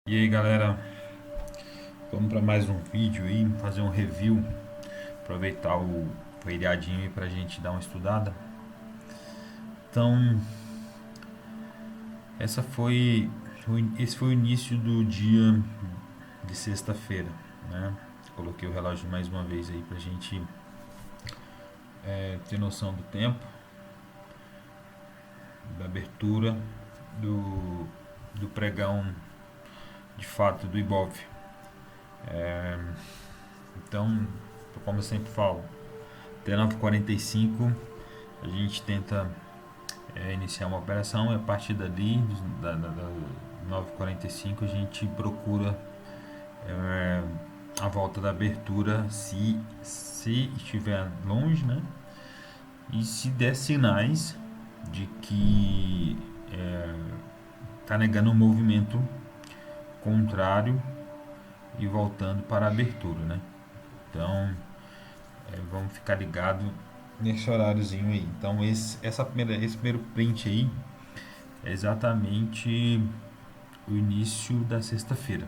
E aí galera, vamos para mais um vídeo aí, fazer um review, aproveitar o feriadinho aí pra gente dar uma estudada. Então, esse foi o início do dia de sexta-feira, né? Coloquei o relógio mais uma vez aí pra gente ter noção do tempo, da abertura do pregão de fato do Ibov. Então, como eu sempre falo, até 9h45 a gente tenta iniciar uma operação e a partir dali, da 9h45, a gente procura é, a volta da abertura se estiver longe, né? E se der sinais de que está negando um movimento contrário e voltando para a abertura, né? Então vamos ficar ligado nesse horáriozinho aí. Então esse primeiro print aí é exatamente o início da sexta-feira.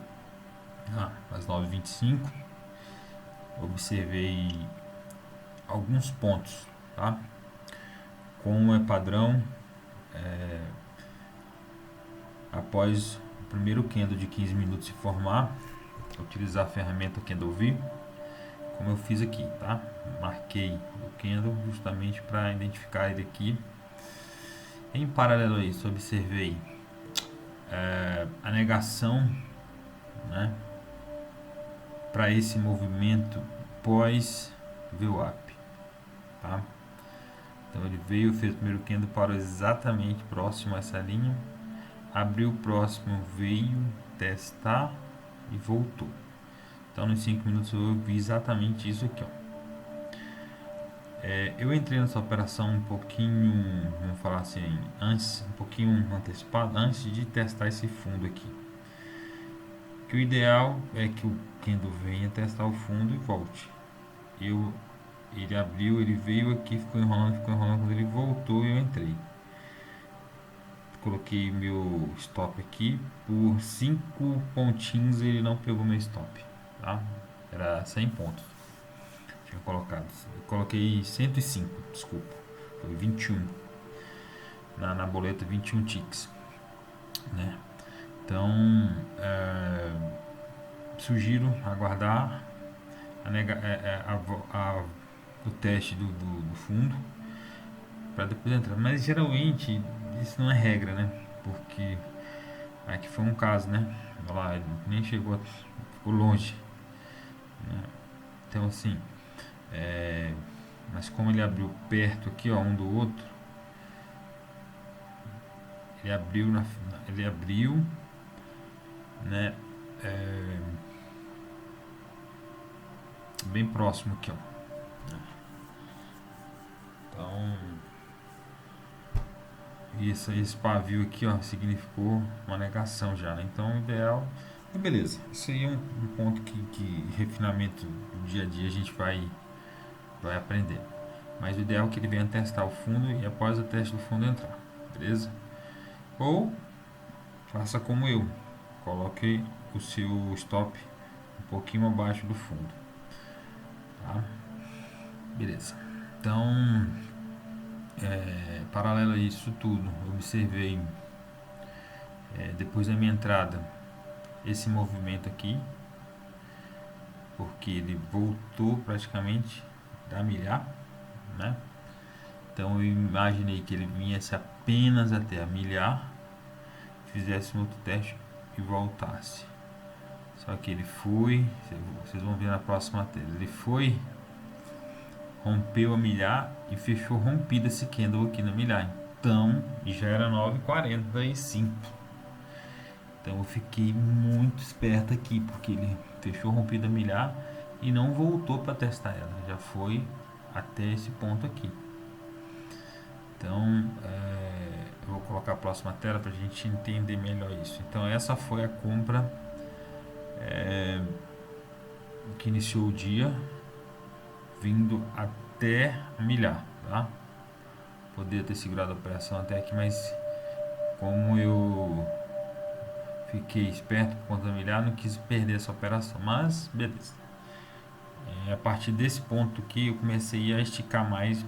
Às 9h25, observei alguns pontos, tá? Como é padrão, após o primeiro candle de 15 minutos se formar, utilizar a ferramenta Candleview, como eu fiz aqui, tá? Marquei o candle justamente para identificar ele aqui. Em paralelo a isso, observei a negação, né, para esse movimento pós VWAP, tá? Então ele veio, fez o primeiro candle, parou exatamente próximo a essa linha, abriu o próximo, veio testar e voltou. Então nos 5 minutos eu vi exatamente isso aqui, ó. Eu entrei nessa operação um pouquinho, vamos falar assim, antes, um pouquinho antecipado, antes de testar esse fundo aqui. Que o ideal é que o candle venha testar o fundo e volte. Ele abriu, ele veio aqui, ficou enrolando, quando ele voltou eu entrei. Coloquei meu stop aqui, por 5 pontinhos ele não pegou meu stop, tá? Era 100 pontos. Tinha colocado. Eu coloquei 105, desculpa. Foi 21. Na boleta 21 ticks, né? Então, sugiro aguardar o teste do fundo para depois entrar. Mas geralmente isso não é regra, né? Porque aqui foi um caso, né? Olha lá, ele nem chegou, ficou longe, né? Então assim, mas como ele abriu perto aqui, ó, um do outro, ele abriu, né? Bem próximo aqui, ó. Então, esse pavio aqui, ó, significou uma negação já, né? Então, o ideal é beleza. Isso aí é um ponto que refinamento do dia a dia a gente vai aprender. Mas o ideal é que ele venha testar o fundo e após o teste do fundo entrar, beleza? Ou faça como eu, coloque o seu stop um pouquinho abaixo do fundo, tá? Beleza. Então, paralelo a isso tudo, observei depois da minha entrada esse movimento aqui, porque ele voltou praticamente da milhar, né? Então eu imaginei que ele viesse apenas até a milhar, fizesse um outro teste e voltasse. Só que ele foi, vocês vão ver na próxima tela, ele foi, rompeu a milhar e fechou rompido esse candle aqui na milhar. Então já era 9h45. Então eu fiquei muito esperto aqui, porque ele fechou rompida a milhar e não voltou para testar ela, já foi até esse ponto aqui. Então eu vou colocar a próxima tela para a gente entender melhor isso. Então essa foi a compra que iniciou o dia, vindo até a milhar, tá? Poderia ter segurado a operação até aqui, mas como eu fiquei esperto por conta familiar, não quis perder essa operação, mas beleza. A partir desse ponto que eu comecei a esticar mais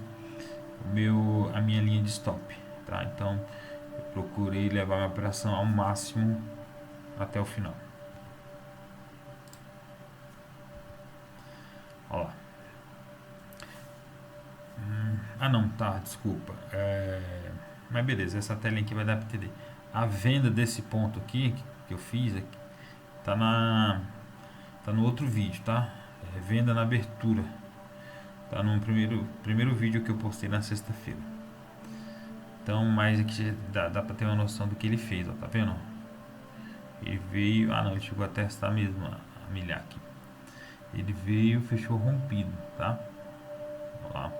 a minha linha de stop, tá? Então eu procurei levar minha operação ao máximo até o final. Olha lá. Não, tá, desculpa. Mas beleza, essa telinha aqui vai dar para entender. A venda desse ponto aqui que eu fiz aqui, tá no outro vídeo, tá? Venda na abertura. Tá no primeiro vídeo que eu postei na sexta-feira. Então, mas aqui dá pra ter uma noção do que ele fez, ó, tá vendo? Ele veio, não, ele chegou a testar mesmo, a milhar aqui. Ele veio, fechou rompido, tá? Olha lá.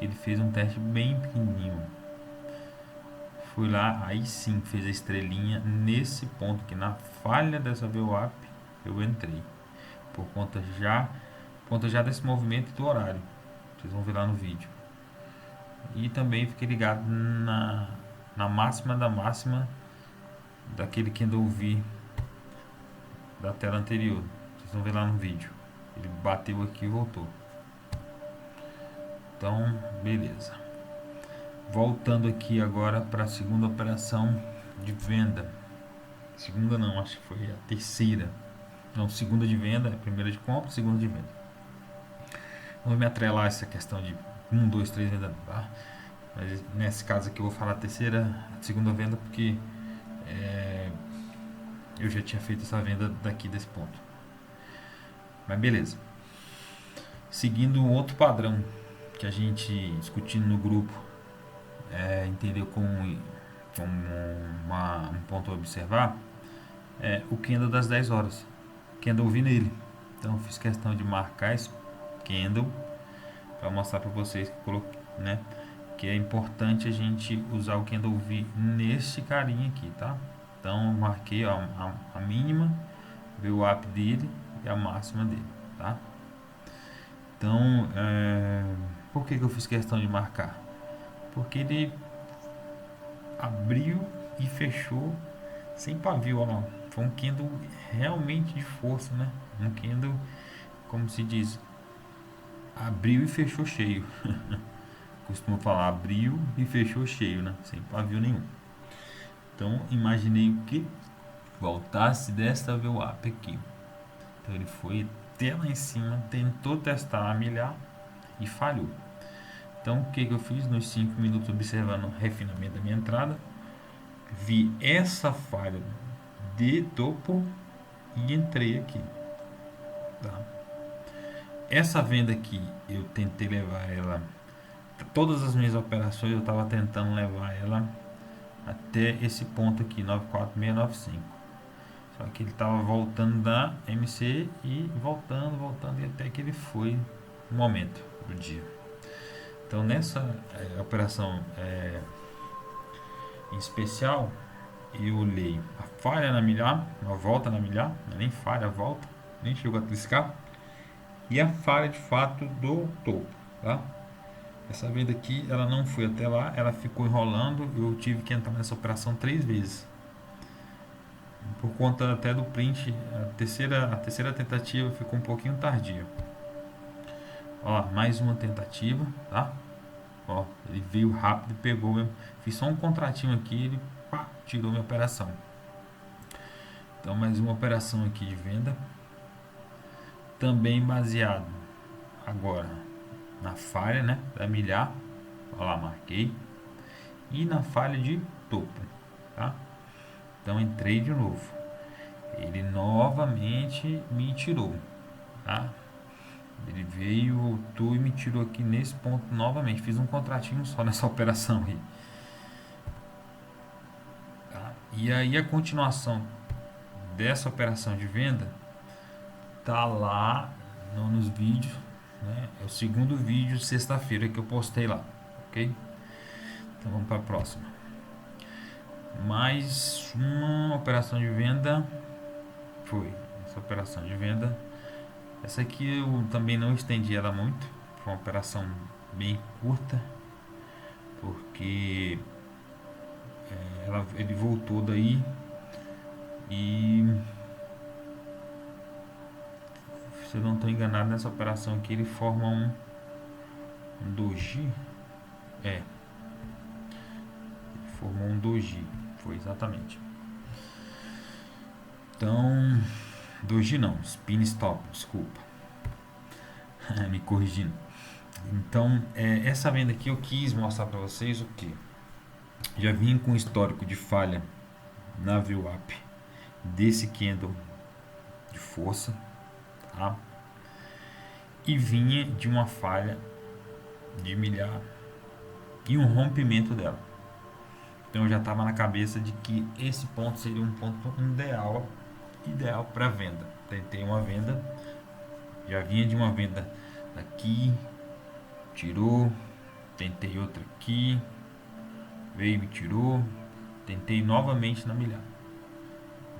Ele fez um teste bem pequenininho. Fui lá, aí sim fez a estrelinha nesse ponto aqui, na falha dessa VWAP, eu entrei. Por conta já desse movimento e do horário. Vocês vão ver lá no vídeo. E também fiquei ligado na máxima da máxima daquele candle V da tela anterior. Vocês vão ver lá no vídeo. Ele bateu aqui e voltou. Então, beleza. Voltando aqui agora para a segunda operação de venda. Segunda não, acho que foi a terceira. Não, segunda de venda, a primeira de compra, segunda de venda. Não vou me atrelar essa questão de 1, 2, 3 venda, tá? Mas nesse caso aqui eu vou falar a segunda venda, porque eu já tinha feito essa venda daqui desse ponto. Mas beleza. Seguindo um outro padrão que a gente discutindo no grupo, entendeu como um ponto a observar, o candle das 10 horas. Candle vi nele. Então fiz questão de marcar esse candle para mostrar para vocês que coloquei, né, que é importante a gente usar o candle V nesse carinha aqui, tá? Então marquei a mínima, VWAP dele e a máxima dele, tá? Então, por que eu fiz questão de marcar? Porque ele abriu e fechou sem pavio, olha lá. Foi um candle realmente de força, né? Um candle, como se diz, abriu e fechou cheio. Costumo falar, abriu e fechou cheio, né? Sem pavio nenhum. Então, imaginei que voltasse desta VWAP aqui. Então, ele foi até lá em cima, tentou testar a milhar e falhou. Então, o que eu fiz nos 5 minutos observando o refinamento da minha entrada? Vi essa falha de topo e entrei aqui, tá? Essa venda aqui eu tentei levar ela, todas as minhas operações eu estava tentando levar ela até esse ponto aqui, 94695. Só que ele estava voltando da MC e voltando e até que ele foi no momento do dia. Então nessa operação em especial, eu olhei a falha na milhar, a volta na milhar, nem falha, a volta, nem chegou a triscar, e a falha de fato do topo, tá? Essa venda aqui, ela não foi até lá, ela ficou enrolando, eu tive que entrar nessa operação 3 vezes. Por conta até do print, a terceira tentativa ficou um pouquinho tardia. Ó, mais uma tentativa, tá? Ó, ele veio rápido e pegou mesmo. Fiz só um contratinho aqui, ele tirou minha operação. Então mais uma operação aqui de venda, também baseado agora na falha, né, da milhar. Olha lá, marquei, e na falha de topo, tá? Então entrei de novo, ele novamente me tirou, tá? Ele veio, voltou e me tirou aqui nesse ponto novamente. Fiz um contratinho só nessa operação aí, tá? E aí a continuação dessa operação de venda tá lá nos vídeos, né? É o segundo vídeo de sexta-feira que eu postei lá, ok? Então vamos para a próxima. Mais uma operação de venda. Foi essa operação de venda. Essa aqui eu também não estendi ela muito. Foi uma operação bem curta, porque ele voltou daí E se eu não estou enganado, nessa operação aqui ele forma um doji. Ele formou um doji, foi exatamente. Então, doji não, spin stop, desculpa. Me corrigindo. Então, essa venda aqui eu quis mostrar para vocês o que já vinha com histórico de falha na VWAP desse candle de força, tá? E vinha de uma falha de milhar e um rompimento dela. Então eu já estava na cabeça de que esse ponto seria um ponto ideal para venda. Tentei uma venda, já vinha de uma venda aqui, tirou, tentei outra aqui, veio e me tirou, tentei novamente na milhar,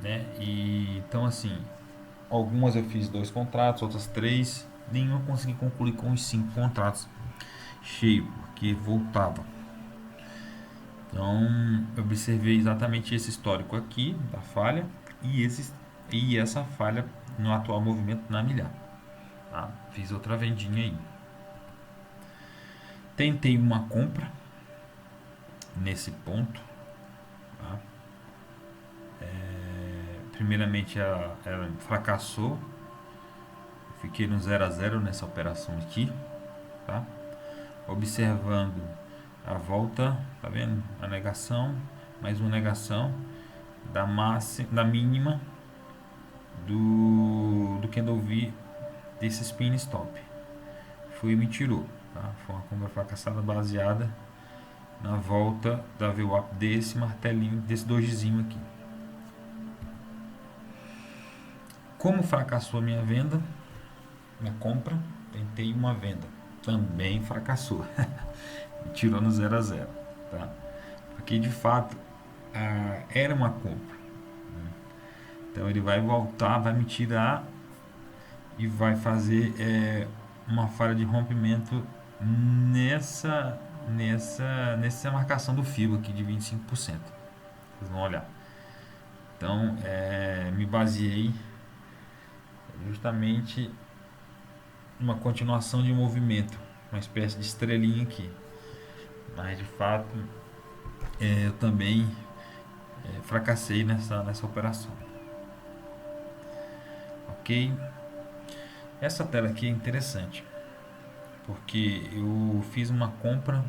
né? E então assim, algumas eu fiz 2 contratos, outras 3, nenhuma consegui concluir com os 5 contratos cheio, porque voltava. Então eu observei exatamente esse histórico aqui da falha e essa falha no atual movimento na milhar, tá? Fiz outra vendinha aí, tentei uma compra nesse ponto, tá? Primeiramente ela fracassou, fiquei no 0 a 0 nessa operação aqui, tá? Observando a volta, tá vendo? A negação, mais uma negação da mínima do candle V desse spin stop. Foi e me tirou, tá? Foi uma compra fracassada baseada na volta da VWAP desse martelinho, desse dojizinho aqui. Como fracassou a minha venda, minha compra, tentei uma venda, também fracassou. Me tirou no 0 a 0, tá? Porque de fato era uma compra, né? Então ele vai voltar, vai me tirar e vai fazer uma falha de rompimento nessa marcação do FIBO aqui de 25%. Vocês vão olhar. Então me baseei justamente numa continuação de movimento, uma espécie de estrelinha aqui. Mas de fato eu também fracassei nessa operação. Ok? Essa tela aqui é interessante porque eu fiz uma compra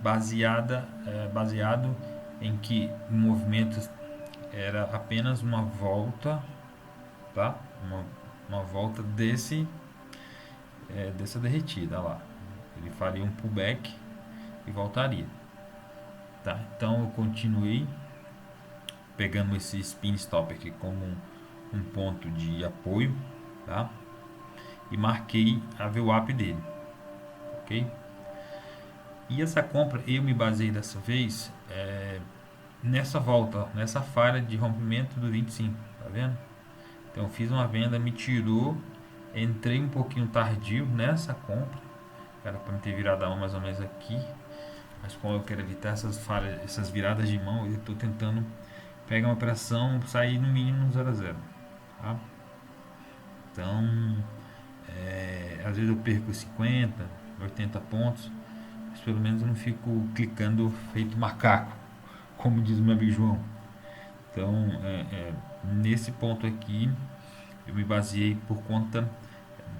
baseado em que o movimento era apenas uma volta, tá? Uma volta dessa derretida lá. Ele faria um pullback e voltaria, tá? Então eu continuei pegando esse spin stop aqui como um ponto de apoio, tá? E marquei a VWAP dele, ok? E essa compra eu me baseei dessa vez nessa volta, nessa falha de rompimento do 25, tá vendo? Então eu fiz uma venda, me tirou, entrei um pouquinho tardio nessa compra, era para me ter virado a mão mais ou menos aqui, mas como eu quero evitar essas falhas, essas viradas de mão, eu estou tentando pegar uma operação, sair no mínimo 0 a 0, tá? Então às vezes eu perco 50, 80 pontos, mas pelo menos eu não fico clicando feito macaco, como diz o meu amigo João. Então nesse ponto aqui eu me baseei por conta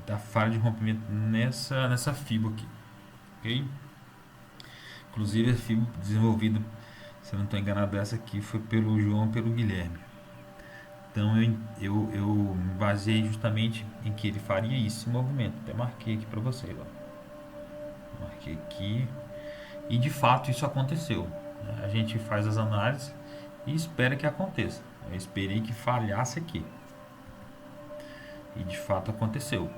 da falha de rompimento nessa FIBO aqui, ok? Inclusive a FIBO desenvolvida, se eu não estou enganado, essa aqui foi pelo João e pelo Guilherme. Então eu me baseei justamente em que ele faria esse movimento. Até marquei aqui para vocês, ó. Marquei aqui e de fato isso aconteceu. A gente faz as análises e espera que aconteça. Eu esperei que falhasse aqui e de fato aconteceu.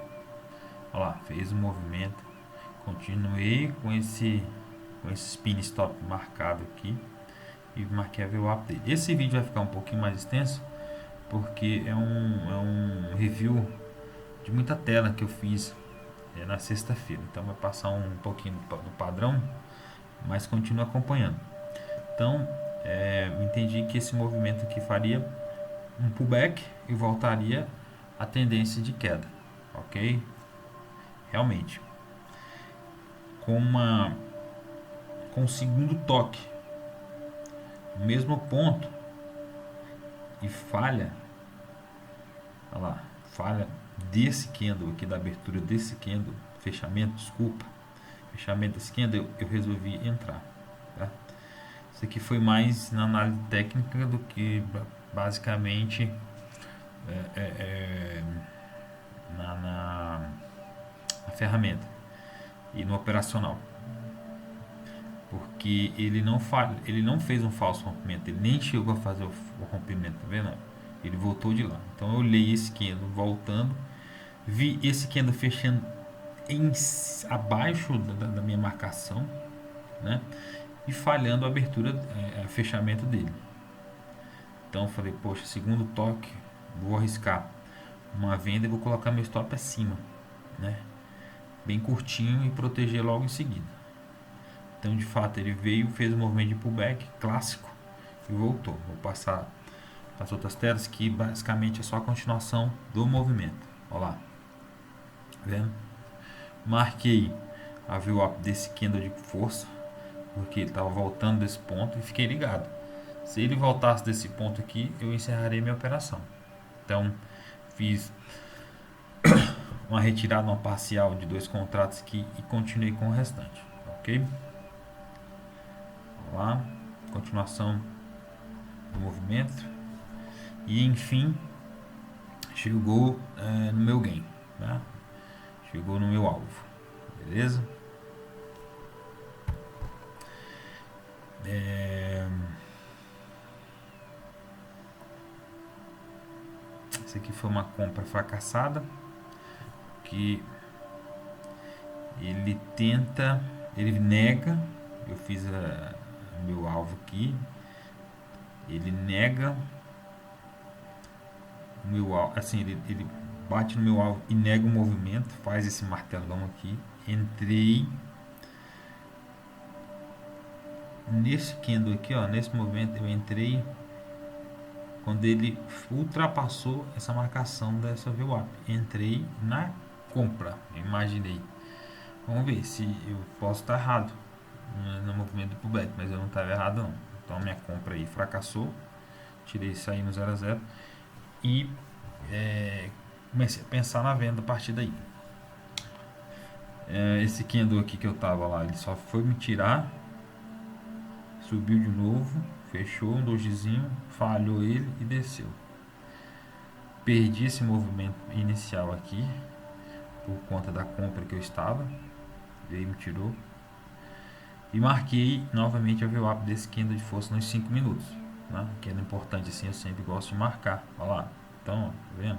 Olha lá, fez o movimento, continuei com esse spin stop marcado aqui e marquei a VWAP dele. Esse vídeo vai ficar um pouquinho mais extenso porque é um review de muita tela que eu fiz na sexta-feira, então vai passar um pouquinho do padrão, mas continua acompanhando. Então eu entendi que esse movimento aqui faria um pullback e voltaria à tendência de queda, ok? Realmente, com o segundo toque, o mesmo ponto, e falha, olha lá, falha desse candle aqui, da abertura desse candle, fechamento, desculpa, fechamento desse candle, eu resolvi entrar, tá? Isso aqui foi mais na análise técnica do que basicamente na ferramenta e no operacional, porque ele não fez um falso rompimento, ele nem chegou a fazer o rompimento, tá vendo? Ele voltou de lá. Então eu olhei esse candle voltando, vi esse candle fechando abaixo da minha marcação, né? E falhando a abertura, fechamento dele. Então eu falei, poxa, segundo toque, vou arriscar uma venda e vou colocar meu stop acima, né? Bem curtinho e proteger logo em seguida. Então de fato ele veio, fez um movimento de pullback clássico e voltou. Vou passar as outras telas que basicamente é só a continuação do movimento. Olha lá, tá vendo? Marquei a VWAP desse candle de força, porque ele estava voltando desse ponto, e fiquei ligado. Se ele voltasse desse ponto aqui, eu encerrarei minha operação. Então fiz uma retirada, uma parcial de 2 contratos aqui e continuei com o restante, ok? Vamos lá, continuação do movimento e enfim chegou no meu gain, tá? Chegou no meu alvo, beleza? Essa aqui foi uma compra fracassada, que ele nega, eu fiz meu alvo aqui, ele nega o meu alvo, assim, ele bate no meu alvo e nega o movimento, faz esse martelão aqui. Entrei nesse candle aqui, ó, nesse movimento eu entrei quando ele ultrapassou essa marcação dessa VWAP. Entrei na compra, imaginei. Vamos ver se eu posso estar errado no movimento do pullback, mas eu não estava errado não. Então minha compra aí fracassou, tirei isso aí no 0 a 0 e comecei a pensar na venda a partir daí. Esse candle aqui que eu tava lá, ele só foi me tirar, subiu de novo, fechou um dojizinho, falhou ele e desceu. Perdi esse movimento inicial aqui por conta da compra que eu estava, veio me tirou, e marquei novamente a VWAP desse candle de força nos 5 minutos, né? Que é importante assim, eu sempre gosto de marcar. Olha lá, então, tá vendo?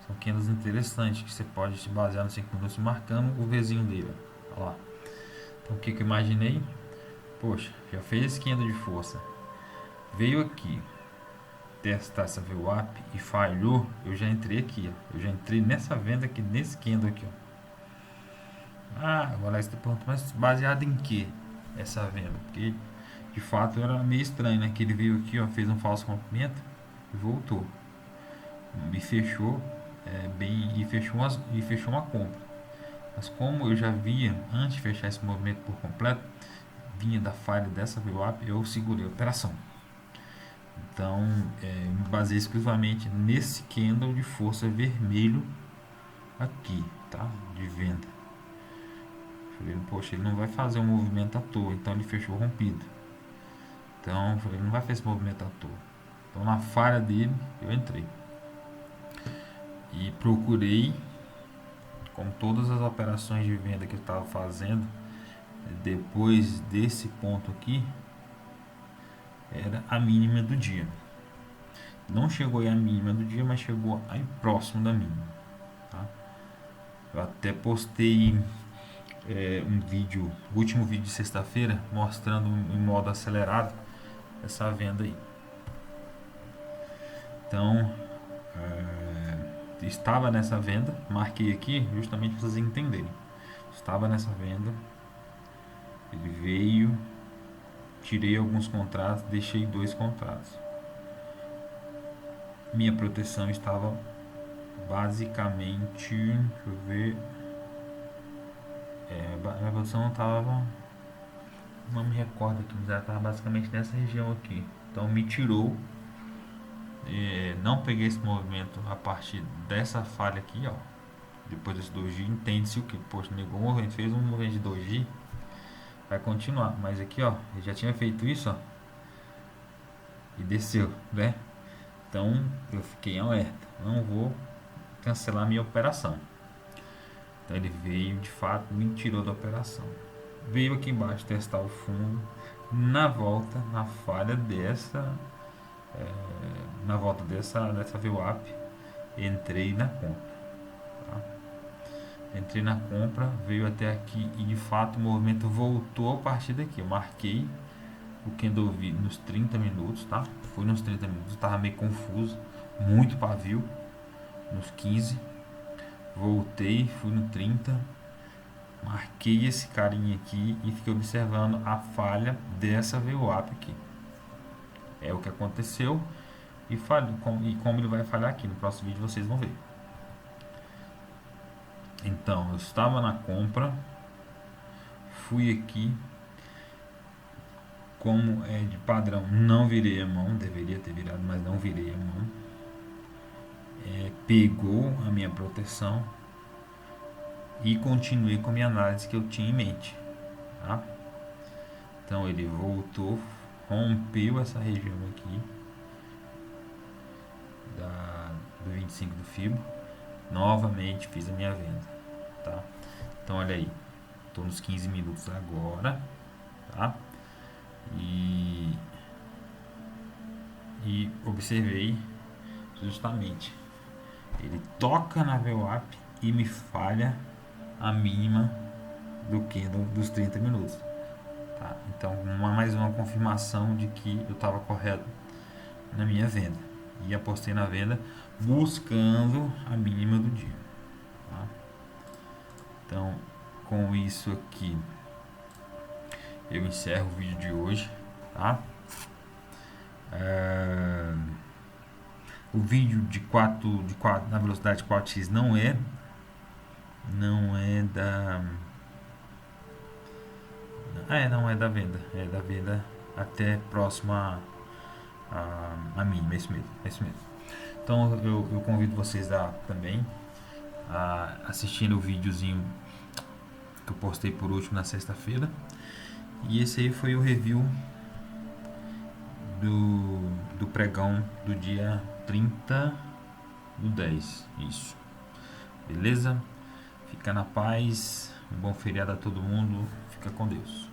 São candles interessantes que você pode se basear nos 5 minutos marcando o vizinho dele. Olha lá. Então o que eu imaginei? Poxa, já fez esse candle de força, veio aqui testar essa VWAP e falhou, eu já entrei aqui, ó. Eu já entrei nessa venda aqui, nesse candle aqui, ó. Agora você pergunta, mas baseado em que essa venda? Porque de fato era meio estranho, né? Que ele veio aqui, ó, fez um falso rompimento e voltou e fechou e fechou uma compra. Mas como eu já via antes de fechar esse movimento por completo, vinha da falha dessa VWAP, eu segurei a operação. Então me baseei exclusivamente nesse candle de força vermelho aqui, tá? De venda. Falei, poxa, ele não vai fazer um movimento à toa, então ele fechou rompido. Então falei, ele não vai fazer esse movimento à toa. Então na falha dele eu entrei e procurei, como todas as operações de venda que eu estava fazendo depois desse ponto aqui, era a mínima do dia. Não chegou aí a mínima do dia, mas chegou aí próximo da mínima, tá? Eu até postei um vídeo, o último vídeo de sexta-feira, mostrando em modo acelerado essa venda aí. Então estava nessa venda, marquei aqui justamente para vocês entenderem. Estava nessa venda, ele veio, tirei alguns contratos, deixei 2 contratos. minha proteção estava basicamente, deixa eu ver, minha proteção estava, não me recordo aqui, mas ela estava basicamente nessa região aqui. Então me tirou, não peguei esse movimento a partir dessa falha aqui, ó. Depois desse doji, entende-se o que? Poxa, negou o movimento, fez um movimento de doji, vai continuar. Mas aqui, ó, ele já tinha feito isso, ó, e desceu, né? Então eu fiquei em alerta, não vou cancelar minha operação. Então ele veio, de fato, me tirou da operação. Veio aqui embaixo testar o fundo. Na volta, na falha dessa, na volta dessa VWAP, entrei na compra. Tá? Entrei na compra, veio até aqui e de fato o movimento voltou a partir daqui. Eu marquei o candle nos 30 minutos, tá? Foi nos 30 minutos, estava meio confuso, muito pavio, nos 15. Voltei, fui no 30, marquei esse carinha aqui e fiquei observando a falha dessa VWAP aqui. É o que aconteceu e como ele vai falhar aqui. No próximo vídeo vocês vão ver. Então, eu estava na compra, fui aqui, como é de padrão, não virei a mão, deveria ter virado, mas não virei a mão. Pegou a minha proteção e continuei com a minha análise que eu tinha em mente, tá? Então ele voltou, rompeu essa região aqui do 25 do Fibo, novamente fiz a minha venda, tá? Então olha aí, estou nos 15 minutos agora, tá? E observei justamente, ele toca na VWAP e me falha a mínima do candle dos 30 minutos, tá? Então mais uma confirmação de que eu estava correto na minha venda e apostei na venda buscando a mínima do dia, tá? Então com isso aqui eu encerro o vídeo de hoje, tá? O vídeo de 4 na velocidade 4x não é da não é da venda, é da venda até próxima a mínima, é isso mesmo. Então eu convido vocês também a assistirem o videozinho que eu postei por último na sexta-feira. E esse aí foi o review do pregão do dia 30 do 10. Isso. Beleza? Fica na paz. Um bom feriado a todo mundo. Fica com Deus.